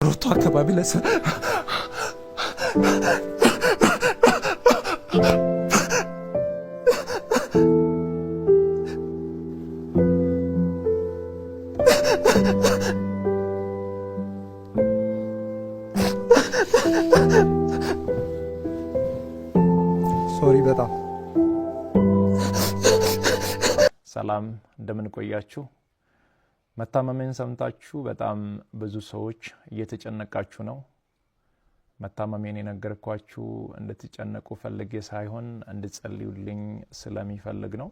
ሮቶ አካባቢ ለሰ ሶሪ በጣም ሰላም እንደምን ቆያችሁ። መታመሜን ሰምታችሁ በጣም ብዙ ሰዎች እየተጨነቃችሁ ነው። መታመሜን የነገርኳችሁ እንድትጨነቁ ፈልጌ ሳይሆን እንድትጸልዩልኝ ስለሚፈልግ ነው።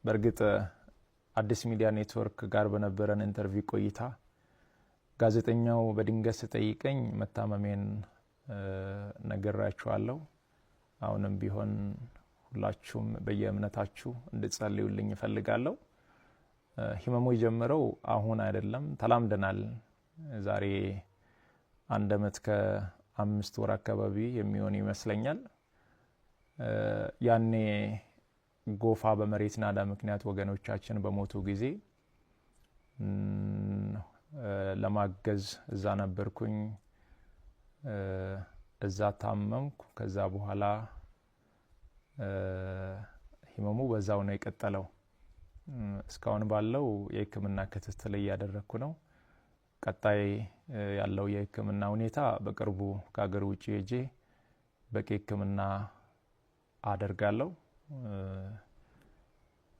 በርግጥ አዲስ ሚዲያ ኔትወርክ ጋር በነበረን ኢንተርቪው ቆይታ ጋዜጠኛው በድንገት ሲጠይቀኝ መታመሜን ነግራችኋለሁ። አሁንም ቢሆን ሁላችሁም በየእምነታችሁ እንድትጸልዩልኝ እፈልጋለሁ። ህመሙ የጀመረው አሁን አይደለም፣ ተላምደናል። ዛሬ 1 ዓመት ከ5 ወር አካባቢ የሚሆን ይመስለኛል። ያኔ ጎፋ በመሬት ናዳ ምክንያት ወገኖቻችን በሞቱ ጊዜ ለማገዝ እዛ ነበርኩኝ። እዛ ታመምኩ። ከዛ በኋላ ህመሙ በዛው ነው የቀጠለው። እስካሁን ባለው የህክምና ክትትል እያደረኩ ነው። ቀጣይ ያለው የህክምና ሁኔታ በቅርቡ ከሀገር ውጭ ሄጄ በቂ ህክምና አደርጋለሁ።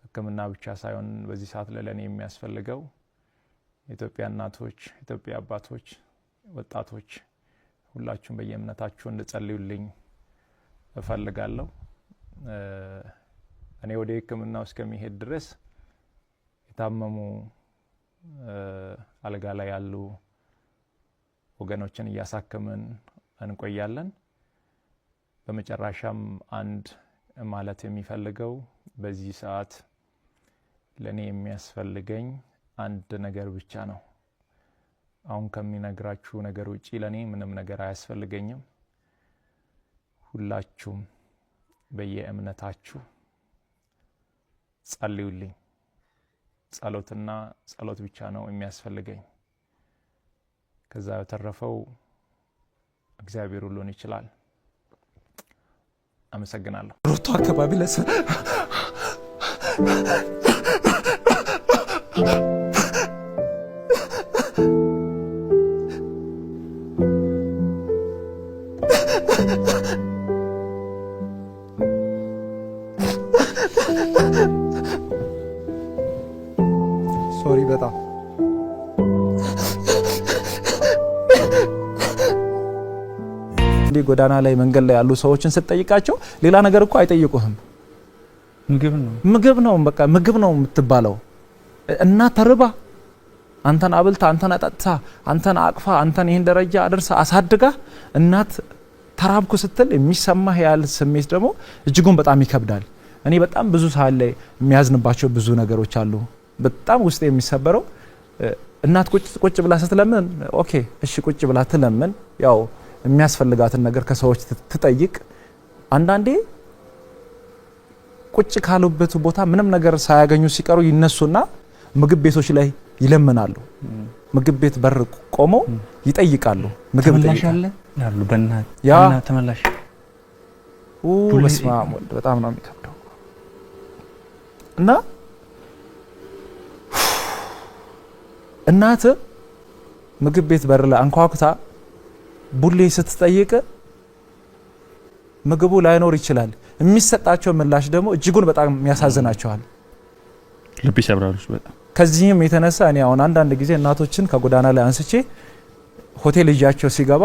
ህክምና ብቻ ሳይሆን በዚህ ሰዓት ለኔ የሚያስፈልገው ኢትዮጵያ እናቶች፣ ኢትዮጵያ አባቶች፣ ወጣቶች ሁላችሁም በየእምነታችሁ እንድትጸልዩልኝ እፈልጋለሁ። እኔ ወደ ህክምናው እስከሚሄድ ድረስ የታመሙ አልጋ ላይ ያሉ ወገኖችን እያሳከምን እንቆያለን። በመጨረሻም አንድ ማለት የሚፈልገው በዚህ ሰዓት ለኔ የሚያስፈልገኝ አንድ ነገር ብቻ ነው። አሁን ከሚነግራችሁ ነገር ውጪ ለኔ ምንም ነገር አያስፈልገኝም። ሁላችሁም በየእምነታችሁ ጸልዩልኝ። ጸሎትና ጸሎት ብቻ ነው የሚያስፈልገኝ። ከዛ በተረፈው እግዚአብሔር ሁሉን ይችላል። አመሰግናለሁ። ሮቶ አካባቢ ለሰ ሶሪ በጣም እንዲህ ጎዳና ላይ መንገድ ላይ ያሉ ሰዎችን ስትጠይቃቸው ሌላ ነገር እኮ አይጠይቁህም። ምግብ ነው በቃ ምግብ ነው የምትባለው። እና ተርባ አንተን አብልታ አንተን አጠጥታ አንተን አቅፋ አንተን ይሄን ደረጃ አድርሳ አሳድጋ እናት ተራብኩ ስትል የሚሰማህ ያለ ስሜት ደግሞ እጅጉን በጣም ይከብዳል። እኔ በጣም ብዙ ሰዓት ላይ የሚያዝንባቸው ብዙ ነገሮች አሉ። በጣም ውስጥ የሚሰበረው እናት ቁጭ ብላ ስትለምን ኦኬ እሺ ቁጭ ብላ ትለምን፣ ያው የሚያስፈልጋትን ነገር ከሰዎች ትጠይቅ። አንዳንዴ ቁጭ ካሉበት ቦታ ምንም ነገር ሳያገኙ ሲቀሩ ይነሱና ምግብ ቤቶች ላይ ይለምናሉ። ምግብ ቤት በር ቆመው ይጠይቃሉ። ምግብ ይጠይቃሉ ያሉ በእናት ተመላሽ በስመ አብ ወልድ በጣም ነው የሚከብደው። እና እናት ምግብ ቤት በር ላይ አንኳኩታ ቡሌ ስትጠይቅ ምግቡ ላይኖር ይችላል። የሚሰጣቸው ምላሽ ደግሞ እጅጉን በጣም ያሳዝናቸዋል፣ ልብ ይሰብራሉ በጣም። ከዚህም የተነሳ እኔ አሁን አንዳንድ ጊዜ እናቶችን ከጎዳና ላይ አንስቼ ሆቴል ይዣቸው ሲገባ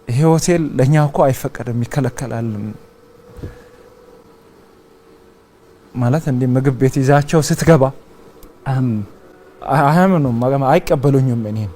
ይሄ ሆቴል ለኛ እኮ አይፈቀድም ይከለከላል ማለት እንዴ ምግብ ቤት ይዛቸው ስትገባ አህም ነው አይቀበሉኝም እኔን